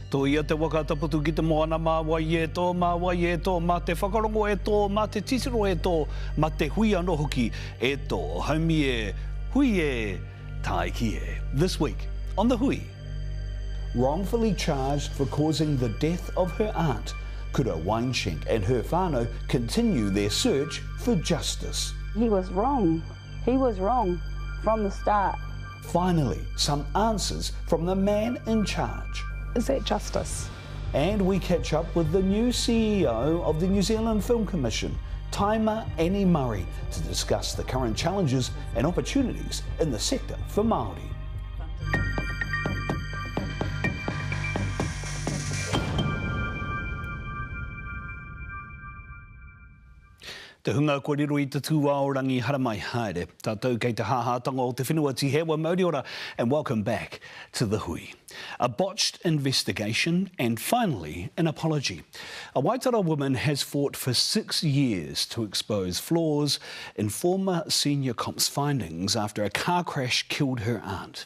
Tō ia te wakataputu ki te moana mā wai e tō, mā wai e tō, mā te whakarongo e tō, mā te tisiro e tō, mā te hui anō hoki e tō. Haumi e, hui e, tai ki e. This week on The Hui. Wrongfully charged for causing the death of her aunt, Kura Weinschenk and her whānau continue their search for justice. He was wrong. He was wrong from the start. Finally, some answers from the man in charge. Is that justice? And we catch up with the new CEO of the New Zealand Film Commission, Taima Annie Murray, to discuss the current challenges and opportunities in the sector for Māori. Te hunga kōrero I te tūā o rangi haramai haere. Tātou kei te hāhātanga o te whenua ti hewa Māori ora, and welcome back to The Hui. A botched investigation and finally an apology. A Waitara woman has fought for 6 years to expose flaws in former senior cop's findings after a car crash killed her aunt.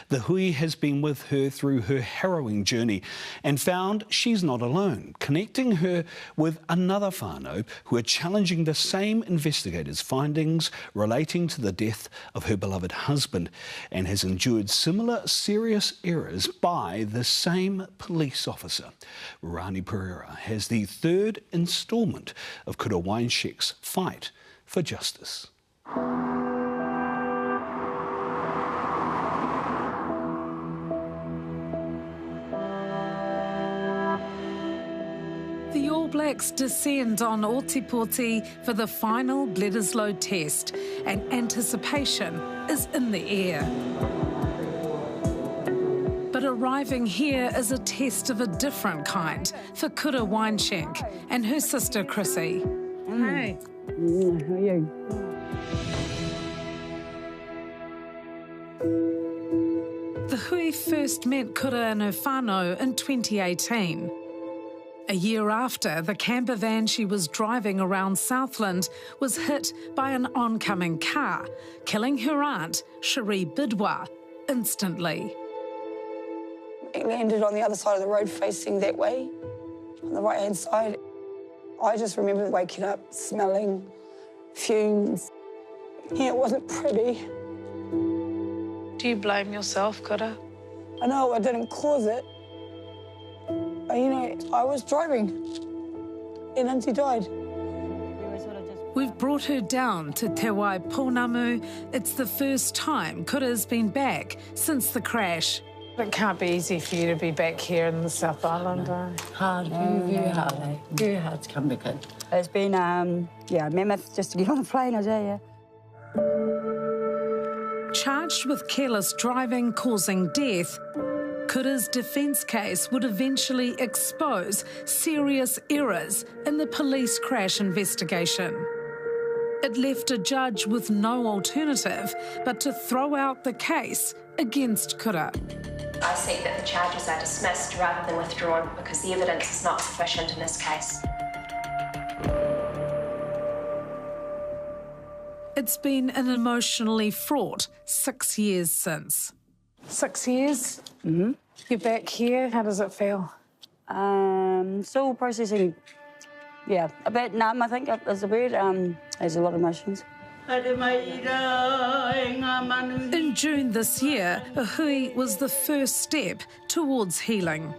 The Hui has been with her through her harrowing journey and found she's not alone, connecting her with another whānau who are challenging the same investigators' findings relating to the death of her beloved husband and has endured similar serious errors by the same police officer. Rani Pereira has the third instalment of Kura Weinschenk's fight for justice. The All Blacks descend on Otipoti for the final Bledisloe test, and anticipation is in the air. But arriving here is a test of a different kind for Kura Weinschenk and her sister Chrissy. Hey. How are you? The Hui first met Kura and her whānau in 2018. A year after, the camper van she was driving around Southland was hit by an oncoming car, killing her aunt, Cherie Bidwa, instantly. It landed on the other side of the road facing that way, on the right-hand side. I just remember waking up smelling fumes. Yeah, it wasn't pretty. Do you blame yourself, Kura? I know I didn't cause it. But, you know, I was driving and Auntie died. We've brought her down to Te Wai Pounamu. It's the first time Kura's been back since the crash. It can't be easy for you to be back here in the South Island, Hard, very hard, eh? Very hard to come back in. It's been, mammoth just to get on the plane, I tell you. Charged with careless driving causing death, Kura's defence case would eventually expose serious errors in the police crash investigation. It left a judge with no alternative but to throw out the case against Kura. I seek that the charges are dismissed rather than withdrawn because the evidence is not sufficient in this case. It's been an emotionally fraught 6 years since. 6 years? Mm-hmm. You're back here. How does it feel? Still processing. Yeah, a bit numb, I think, is the word. There's a lot of emotions. In June this year, a hui was the first step towards healing.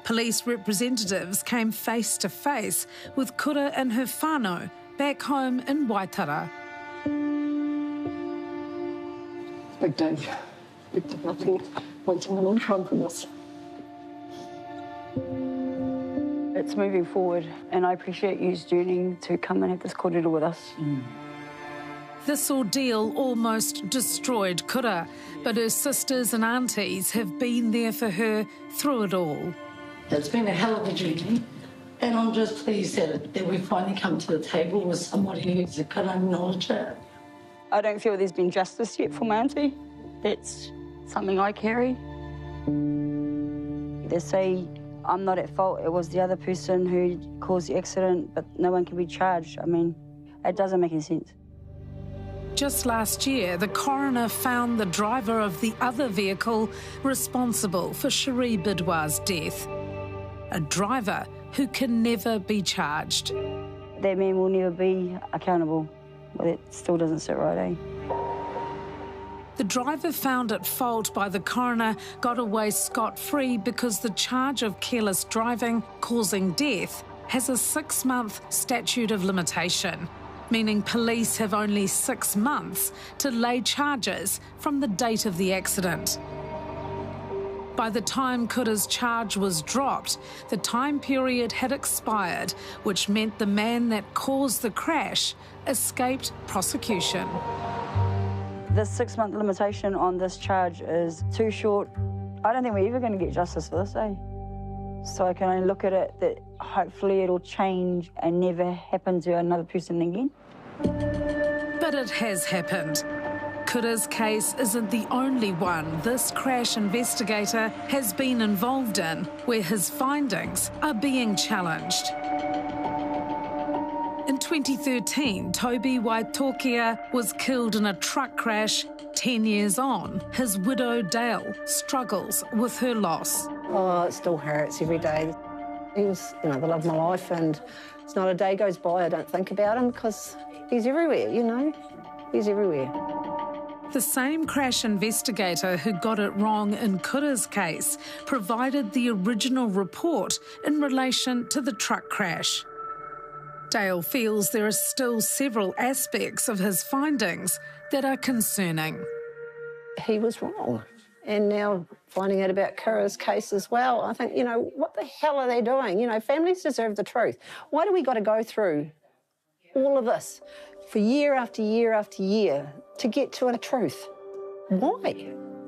Police representatives came face to face with Kura and her whānau back home in Waitara. Big day. Big day. Nothing waiting a long time from us. It's moving forward, and I appreciate you journeying to come and have this kōrero with us. This ordeal almost destroyed Kura, but her sisters and aunties have been there for her through it all. It's been a hell of a journey, and I'm just pleased that we finally come to the table with somebody who's going to acknowledge it. I don't feel there's been justice yet for my auntie. That's something I carry. They say I'm not at fault, it was the other person who caused the accident, but no one can be charged. I mean, it doesn't make any sense. Just last year, the coroner found the driver of the other vehicle responsible for Cherie Bidwa's death. a driver who can never be charged. That man will never be accountable. Well, it still doesn't sit right, eh? The driver found at fault by the coroner got away scot-free because the charge of careless driving causing death has a 6-month statute of limitation, meaning police have only 6 months to lay charges from the date of the accident. By the time Kura's charge was dropped, the time period had expired, which meant the man that caused the crash escaped prosecution. The 6-month limitation on this charge is too short. I don't think we're ever going to get justice for this, eh? So I can only look at it that hopefully it'll change and never happen to another person again. But it has happened. Kura's case isn't the only one this crash investigator has been involved in, where his findings are being challenged. In 2013, Toby Waitokia was killed in a truck crash. 10 years on, his widow Dale struggles with her loss. Oh, it still hurts every day. He was, the love of my life, and it's not a day goes by I don't think about him because he's everywhere, He's everywhere. The same crash investigator who got it wrong in Kura's case provided the original report in relation to the truck crash. Dale feels there are still several aspects of his findings that are concerning. He was wrong. And now finding out about Kura's case as well, I think, what the hell are they doing? Families deserve the truth. Why do we got to go through all of this for year after year after year to get to a truth? Why?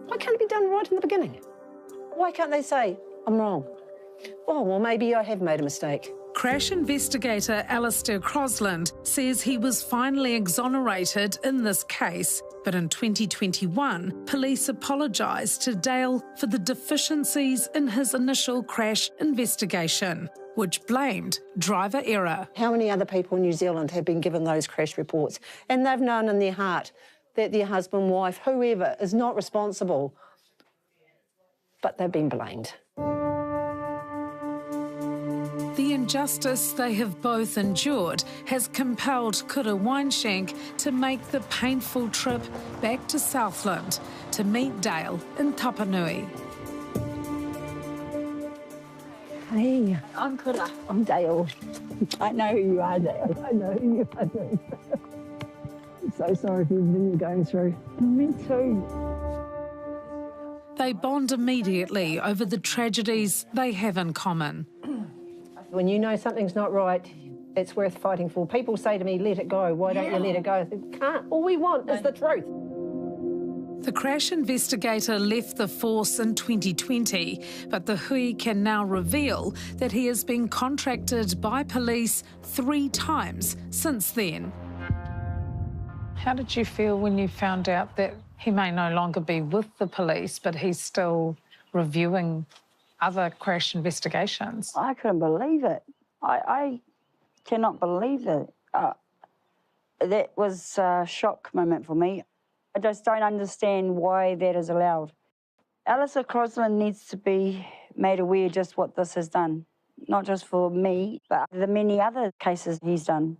Why can't it be done right in the beginning? Why can't they say, I'm wrong? Oh, well, maybe I have made a mistake. Crash investigator Alistair Crosland says he was finally exonerated in this case, but in 2021, police apologised to Dale for the deficiencies in his initial crash investigation, which blamed driver error. How many other people in New Zealand have been given those crash reports and they've known in their heart that their husband, wife, whoever is not responsible, but they've been blamed. The injustice they have both endured has compelled Kura Weinshank to make the painful trip back to Southland to meet Dale in Tapanui. Hey, I'm Kura. I'm Dale. I know who you are, Dale. I know who you are, Dale. I'm so sorry for everything you're going through. Me too. They bond immediately over the tragedies they have in common. When you know something's not right, it's worth fighting for. People say to me, let it go. Why don't you let it go? I think, can't. All we want is the truth. The crash investigator left the force in 2020, but the hui can now reveal that he has been contracted by police 3 times since then. How did you feel when you found out that he may no longer be with the police, but he's still reviewing other crash investigations? I couldn't believe it. I cannot believe it. That was a shock moment for me. I just don't understand why that is allowed. Alistair Crosland needs to be made aware just what this has done, not just for me, but the many other cases he's done.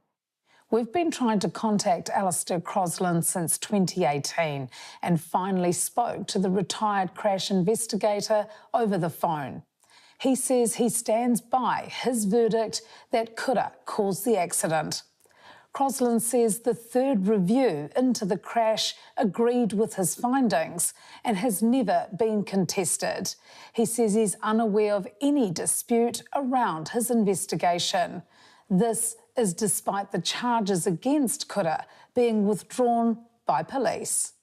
We've been trying to contact Alistair Crosland since 2018 and finally spoke to the retired crash investigator over the phone. He says he stands by his verdict that Kura caused the accident. Crosland says the 3rd review into the crash agreed with his findings and has never been contested. He says he's unaware of any dispute around his investigation. This is despite the charges against Kura being withdrawn by police.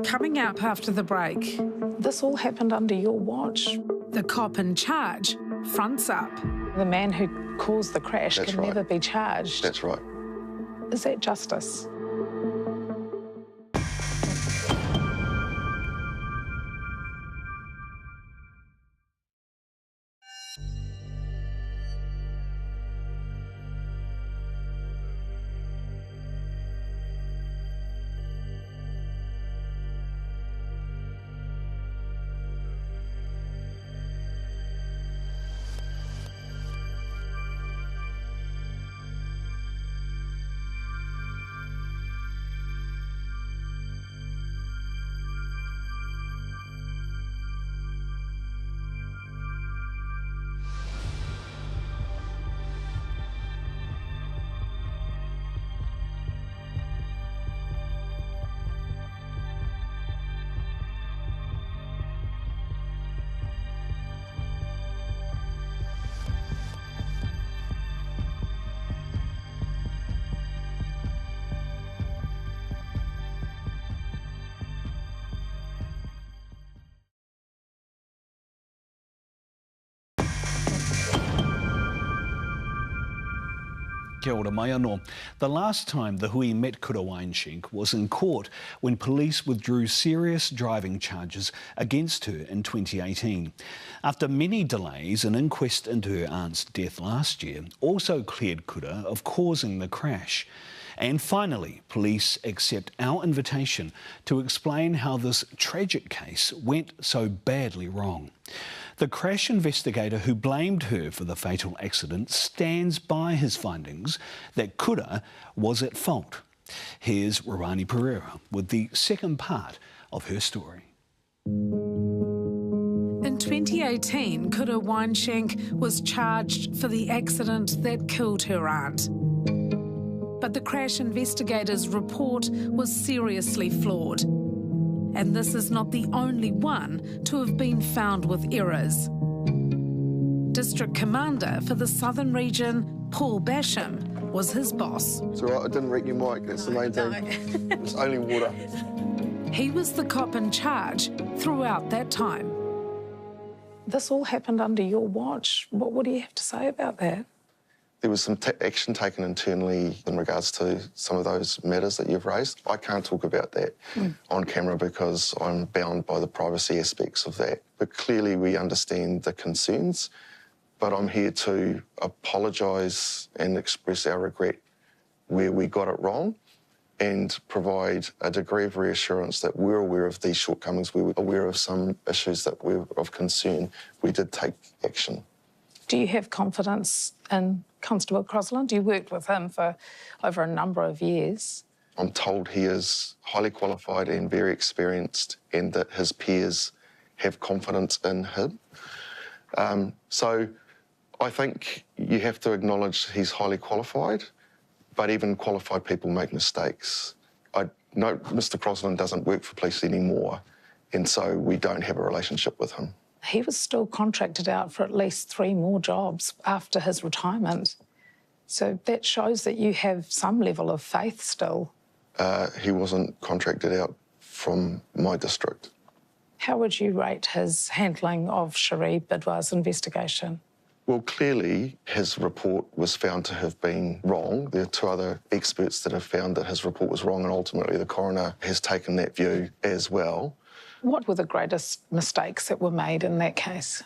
Coming up after the break, This all happened under your watch. the cop in charge fronts up. The man who caused the crash That's can right. never be charged. That's right. Is that justice? Kia ora mai anō. The last time the hui met Kura Weinschenk was in court when police withdrew serious driving charges against her in 2018. After many delays, an inquest into her aunt's death last year also cleared Kura of causing the crash. And finally, police accept our invitation to explain how this tragic case went so badly wrong. The crash investigator who blamed her for the fatal accident stands by his findings that Kura was at fault. Here's Rawani Pereira with the second part of her story. In 2018, Kura Weinschenk was charged for the accident that killed her aunt. But the crash investigator's report was seriously flawed. And this is not the only one to have been found with errors. District Commander for the Southern Region, Paul Basham, was his boss. It's all right, I didn't wreck your mic, that's the main thing. It's only water. He was the cop in charge throughout that time. This all happened under your watch. What do you have to say about that? There was some action taken internally in regards to some of those matters that you've raised. I can't talk about that on camera because I'm bound by the privacy aspects of that. But clearly we understand the concerns, but I'm here to apologise and express our regret where we got it wrong and provide a degree of reassurance that we're aware of these shortcomings, we were aware of some issues that were of concern. We did take action. Do you have confidence in Constable Crosland? You worked with him for over a number of years. I'm told he is highly qualified and very experienced and that his peers have confidence in him. So I think you have to acknowledge he's highly qualified, but even qualified people make mistakes. I know Mr. Crosland doesn't work for police anymore, and so we don't have a relationship with him. He was still contracted out for at least 3 more jobs after his retirement. So that shows that you have some level of faith still. He wasn't contracted out from my district. How would you rate his handling of Cherie Bidwar's investigation? Well, clearly his report was found to have been wrong. There are 2 other experts that have found that his report was wrong, and ultimately the coroner has taken that view as well. What were the greatest mistakes that were made in that case?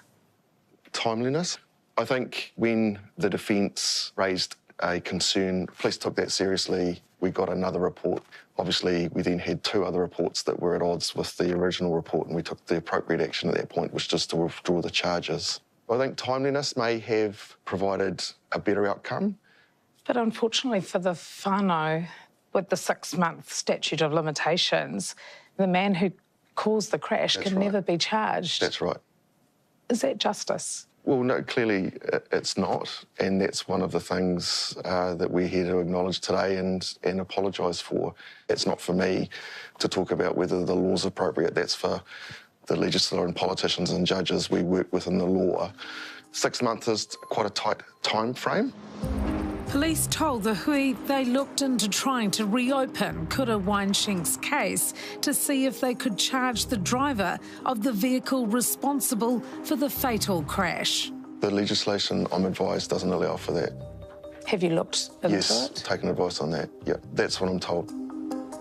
Timeliness. I think when the defence raised a concern, police took that seriously. We got another report. Obviously, we then had 2 other reports that were at odds with the original report, and we took the appropriate action at that point, which was to withdraw the charges. I think timeliness may have provided a better outcome. But unfortunately for the whānau, with the 6-month statute of limitations, the man who caused the crash can never be charged. That's right. Is that justice? Well, no, clearly it's not, and that's one of the things that we're here to acknowledge today and apologise for. It's not for me to talk about whether the law's appropriate. That's for the legislature and politicians and judges. We work within the law. 6 months is quite a tight time frame. Police told the hui they looked into trying to reopen Kura Weinschenk's case to see if they could charge the driver of the vehicle responsible for the fatal crash. The legislation, I'm advised, doesn't allow for that. Have you looked into Yes, it? taken advice on that. Yeah, that's what I'm told.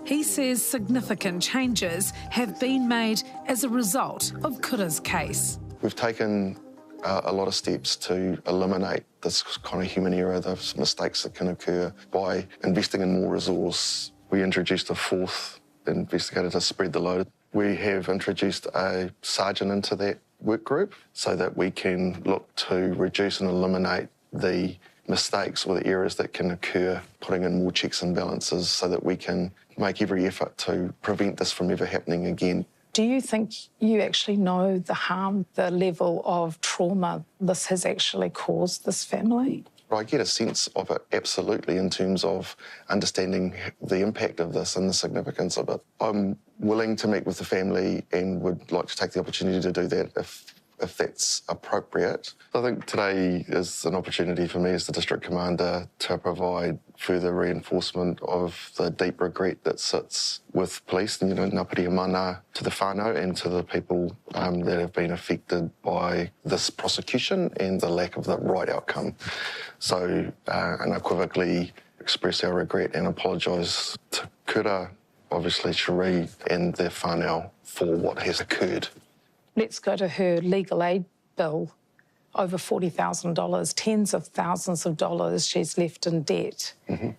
He says significant changes have been made as a result of Kura's case. We've taken a lot of steps to eliminate this kind of human error, the mistakes that can occur. By investing in more resource, we introduced a 4th investigator to spread the load. We have introduced a sergeant into that work group so that we can look to reduce and eliminate the mistakes or the errors that can occur, putting in more checks and balances so that we can make every effort to prevent this from ever happening again. Do you think you actually know the harm, the level of trauma this has actually caused this family? I get a sense of it, absolutely, in terms of understanding the impact of this and the significance of it. I'm willing to meet with the family and would like to take the opportunity to do that if if that's appropriate. I think today is an opportunity for me as the District Commander to provide further reinforcement of the deep regret that sits with police, you know, ngāpiri mana to the whānau and to the people that have been affected by this prosecution and the lack of the right outcome. So unequivocally express our regret and apologise to kura, obviously Cherie and their whānau for what has occurred. Let's go to her legal aid bill, over $40,000, tens of thousands of dollars she's left in debt. Mm-hmm.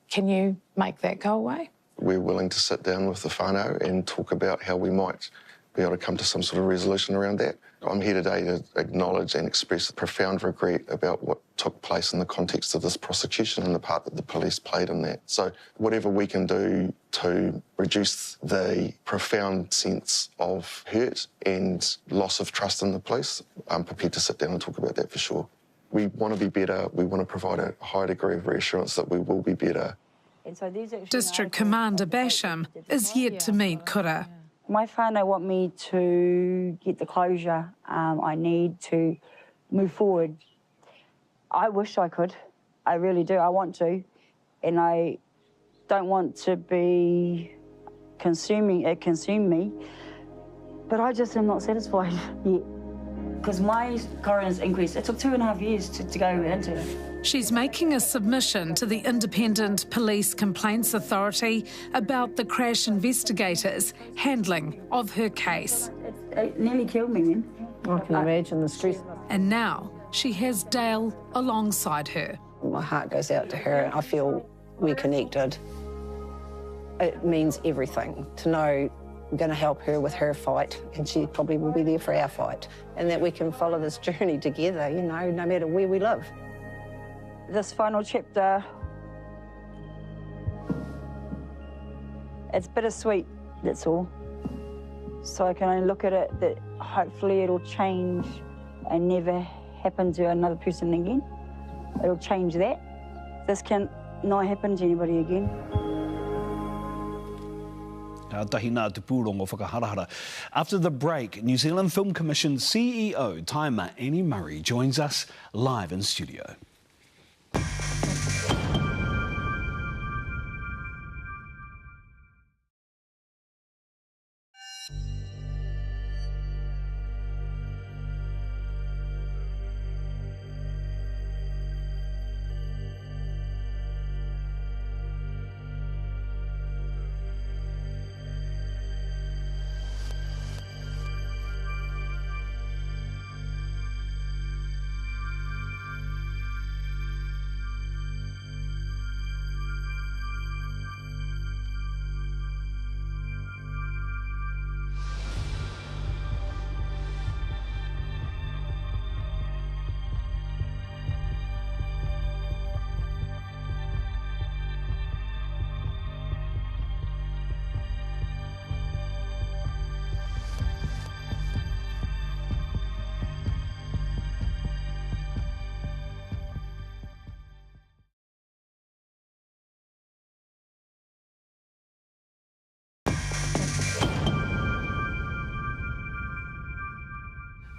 Can you make that go away? We're willing to sit down with the whānau and talk about how we might be able to come to some sort of resolution around that. I'm here today to acknowledge and express profound regret about what took place in the context of this prosecution and the part that the police played in that. So whatever we can do to reduce the profound sense of hurt and loss of trust in the police, I'm prepared to sit down and talk about that for sure. We want to be better. We want to provide a high degree of reassurance that we will be better. District Commander Basham is yet to meet kura. My whānau want me to get the closure I need to move forward. I wish I could. I really do. I want to. And I don't want to be consume me. But I just am not satisfied yet. Because my coroner's inquest, it took 2.5 years to go into. She's making a submission to the Independent Police Complaints Authority about the crash investigators' handling of her case. It nearly killed me, man. I can imagine the stress. And now she has Dale alongside her. My heart goes out to her and I feel we're connected. It means everything to know we're going to help her with her fight and she probably will be there for our fight, and that we can follow this journey together, you know, no matter where we live. This final chapter, it's bittersweet, that's all. So I can only look at it that hopefully it'll change and never happen to another person again. It'll change that. This can not happen to anybody again. After the break, New Zealand Film Commission CEO Taima Annie Murray joins us live in studio.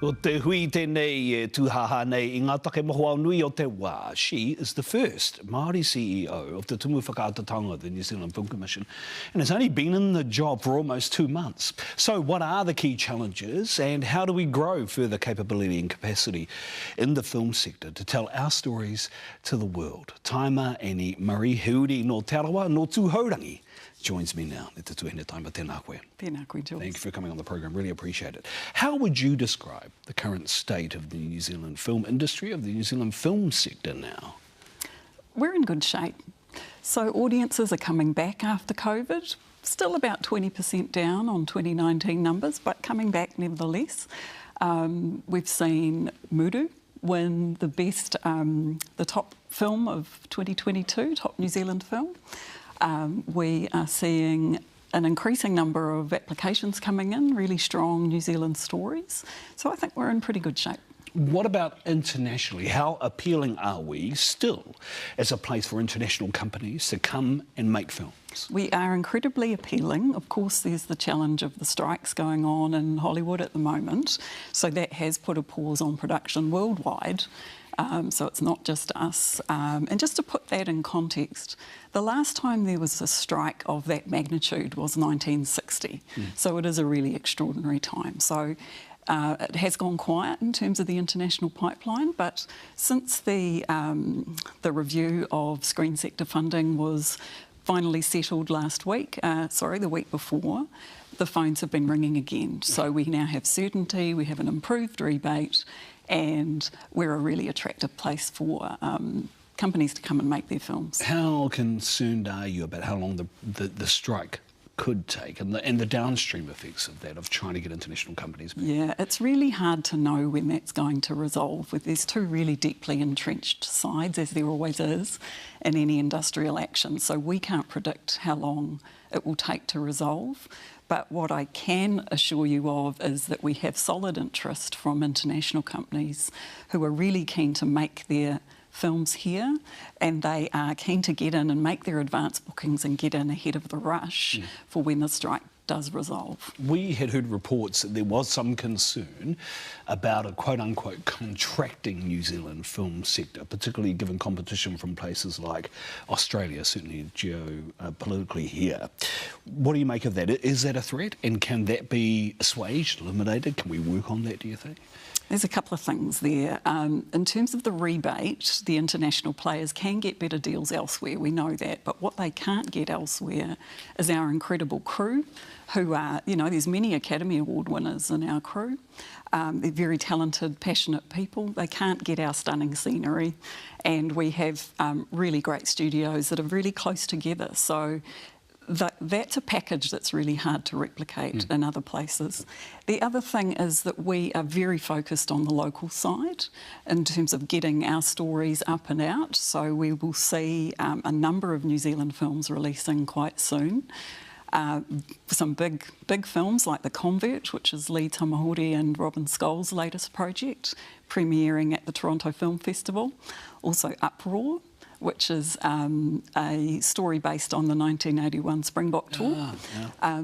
O te hui tēnei tūhaha nei I ngā take mohoao nui o te wā. She is the first Māori CEO of the Tumu Whakaatatanga, the New Zealand Film Commission, and has only been in the job for almost 2 months. So what are the key challenges and how do we grow further capability and capacity in the film sector to tell our stories to the world? Taima Annie Murray, Heuri no Tarawa no Tūhaurangi, joins me now. Tēnā koe. Tēnā koe, Jules. Thank you for coming on the program. Really appreciate it. How would you describe the current state of the New Zealand film industry, of the New Zealand film sector now? We're in good shape. So audiences are coming back after COVID, still about 20% down on 2019 numbers, but coming back nevertheless. We've seen Muru win the best, the top film of 2022, top New Zealand film. We are seeing an increasing number of applications coming in, really strong New Zealand stories. So I think we're in pretty good shape. What about internationally? How appealing are we still as a place for international companies to come and make films? We are incredibly appealing. Of course, there's the challenge of the strikes going on in Hollywood at the moment, so that has put a pause on production worldwide. So it's not just us. And just to put that in context, the last time there was a strike of that magnitude was 1960. So it is a really extraordinary time. So it has gone quiet in terms of the international pipeline, but since the review of screen sector funding was finally settled last week, the week before, the phones have been ringing again. So we now have certainty, we have an improved rebate, and we're a really attractive place for companies to come and make their films. How concerned are you about how long the strike could take and the downstream effects of that, of trying to get international companies back? Yeah, it's really hard to know when that's going to resolve. There's two really deeply entrenched sides, as there always is, in any industrial action. So we can't predict how long it will take to resolve. But what I can assure you of is that we have solid interest from international companies who are really keen to make their films here, and they are keen to get in and make their advance bookings and get in ahead of the rush for when the strike does resolve. We had heard reports that there was some concern about a quote-unquote contracting New Zealand film sector, particularly given competition from places like Australia, certainly geopolitically here. What do you make of that? Is that a threat, and can that be assuaged, eliminated? Can we work on that, do you think? There's a couple of things there. In terms of the rebate, the international players can get better deals elsewhere, we know that, but what they can't get elsewhere is our incredible crew, who are, there's many Academy Award winners in our crew. They're very talented, passionate people. They can't get our stunning scenery, and we have really great studios that are really close together. So that's a package that's really hard to replicate in other places. The other thing is that we are very focused on the local side in terms of getting our stories up and out. So we will see a number of New Zealand films releasing quite soon. Some big films like The Convert, which is Lee Tamahori and Robin Scholl's latest project, premiering at the Toronto Film Festival. Also Uproar, which is a story based on the 1981 Springbok tour,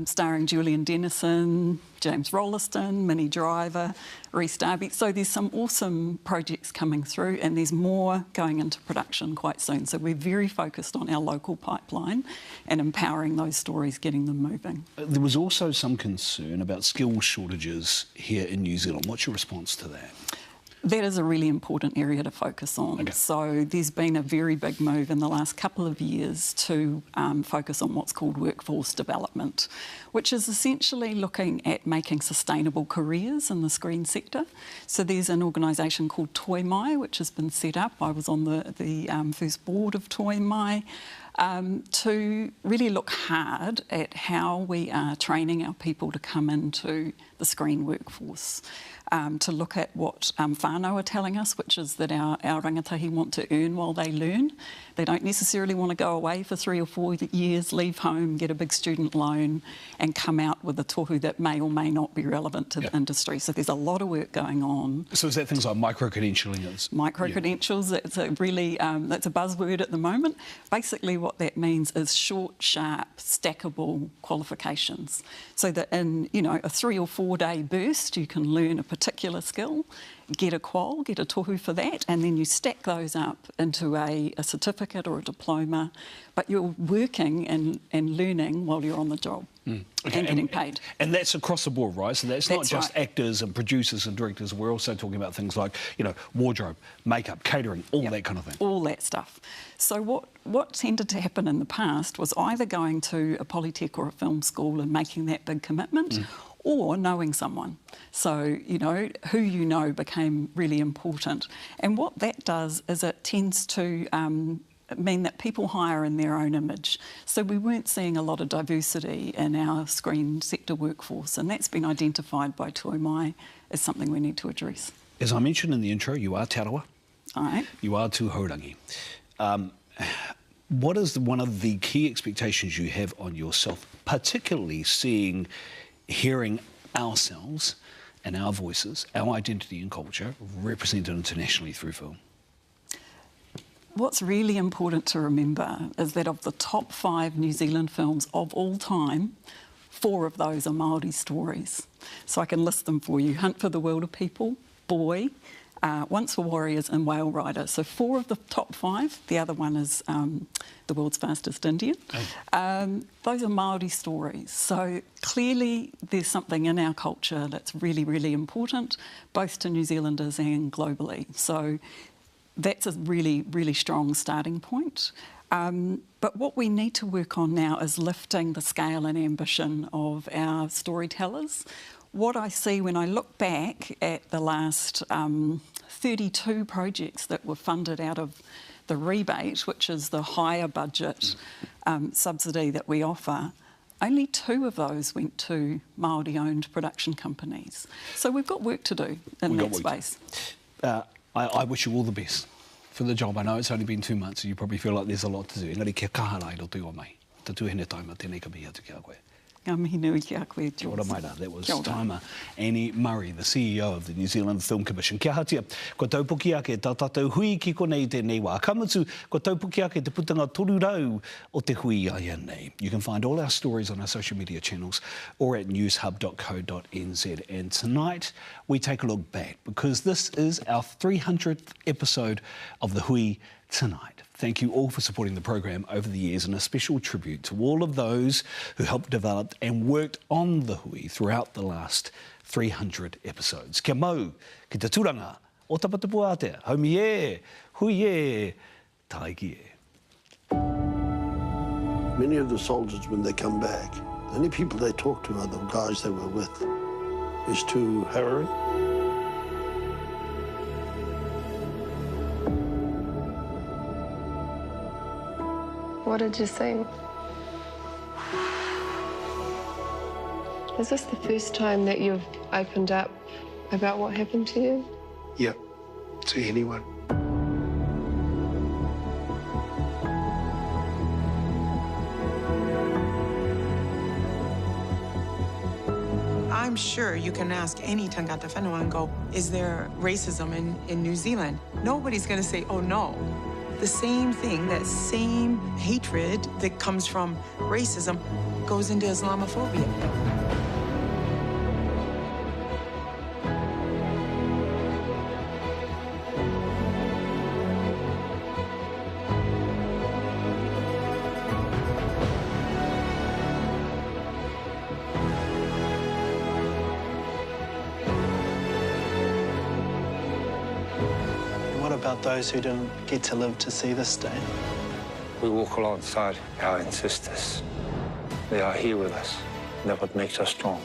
starring Julian Dennison, James Rolliston, Minnie Driver, Rhys Darby. So there's some awesome projects coming through, and there's more going into production quite soon. So we're very focused on our local pipeline and empowering those stories, getting them moving. There was also some concern about skill shortages here in New Zealand. What's your response to that? That is a really important area to focus on. Okay. So there's been a very big move in the last couple of years to focus on what's called workforce development, which is essentially looking at making sustainable careers in the screen sector. So there's an organisation called Toi Mai, which has been set up. I was on the first board of Toi Mai. To really look hard at how we are training our people to come into the screen workforce. To look at what whānau are telling us, which is that our rangatahi want to earn while they learn. They don't necessarily want to go away for 3 or 4 years, leave home, get a big student loan and come out with a tohu that may or may not be relevant to the industry. So there's a lot of work going on. So is that things like micro-credentialing? Micro-credentials, that's a really, that's a buzzword at the moment. Basically what that means is short, sharp, stackable qualifications. So that in, a 3 or 4 day burst, you can learn a particular skill, get a qual, get a tohu for that, and then you stack those up into a certificate or a diploma, but you're working and learning while you're on the job and getting paid. And that's across the board, right? So that's not just actors and producers and directors. We're also talking about things like, wardrobe, makeup, catering, all that kind of thing. All that stuff. So what tended to happen in the past was either going to a polytech or a film school and making that big commitment, or knowing someone. So, who you know became really important. And what that does is it tends to mean that people hire in their own image. So we weren't seeing a lot of diversity in our screen sector workforce, and that's been identified by Toi Mai as something we need to address. As I mentioned in the intro, you are Tarawa. All right. You are tūhaurangi. What is one of the key expectations you have on yourself, particularly hearing ourselves and our voices, our identity and culture represented internationally through film. What's really important to remember is that of the top 5 New Zealand films of all time, 4 of those are Māori stories. So I can list them for you. Hunt for the Wilder People, Boy, Once Were Warriors and Whale Rider. So 4 of the top 5. The other one is The World's Fastest Indian. Those are Māori stories. So clearly there's something in our culture that's really, really important, both to New Zealanders and globally. So that's a really, really strong starting point. But what we need to work on now is lifting the scale and ambition of our storytellers. What I see when I look back at the last 32 projects that were funded out of the rebate, which is the higher budget subsidy that we offer, only 2 of those went to Māori-owned production companies. So we've got work to do in that space. I wish you all the best for the job. I know it's only been 2 months, so you probably feel like there's a lot to do. Engari, kia kaha rai roto o mai. Te tuhene taima, tēnei ka mihi atu ki a koe. Ngā mihi nui ki a koe, Kia ora mai rā. That was Taima Annie Murray, the CEO of the New Zealand Film Commission. Kia hatia, ko taupuki ake tā tātou hui ki konei tēnei wā. Kamutu, ko taupuki ake te putanga toru rau o te hui ai nei. You can find all our stories on our social media channels or at newshub.co.nz. And tonight we take a look back because this is our 300th episode of The Hui Tonight. Thank you all for supporting the program over the years, and a special tribute to all of those who helped develop and worked on The Hui throughout the last 300 episodes. Kia mau ki te turanga o Tapatapu Atea. Haumi e, hui e, taiki e. Many of the soldiers, when they come back, the only people they talk to are the guys they were with. It's too harrowing. What did you think? Is this the first time that you've opened up about what happened to you? Yep, to anyone. I'm sure you can ask any tangata whenua and go, is there racism in New Zealand? Nobody's going to say, oh, no. The same thing, that same hatred that comes from racism goes into Islamophobia. What about those who didn't get to live to see this day? We walk alongside our ancestors. They are here with us. That's what makes us strong.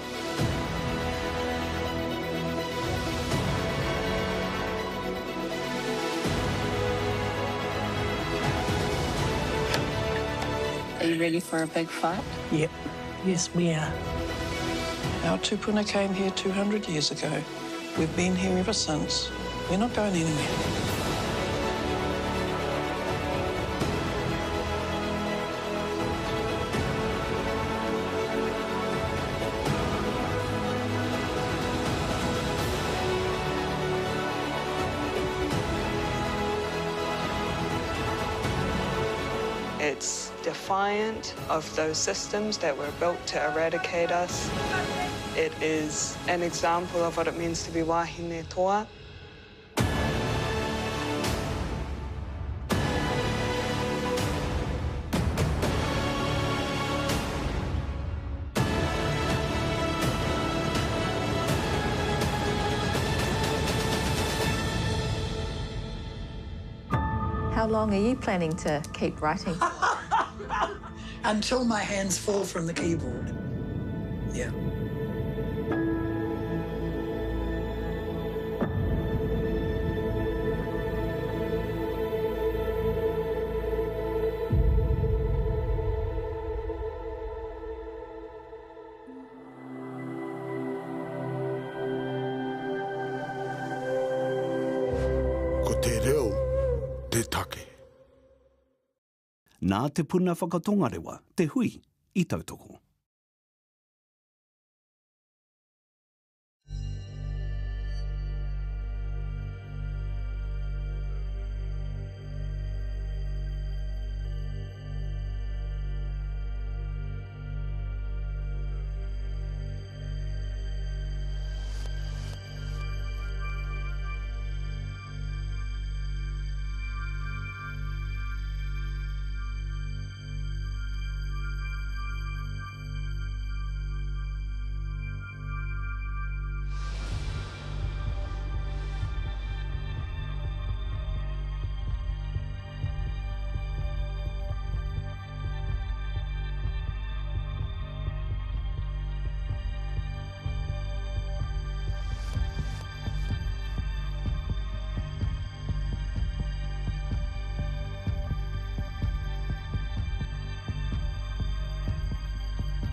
Are you ready for a big fight? Yep. Yes, we are. Our tupuna came here 200 years ago. We've been here ever since. We're not going anywhere. It's defiant of those systems that were built to eradicate us. It is an example of what it means to be wahine toa. How long are you planning to keep writing? Until my hands fall from the keyboard. Yeah. Ko te reo, te take. Nā te puna whakatongarewa, te hui, i tautoko.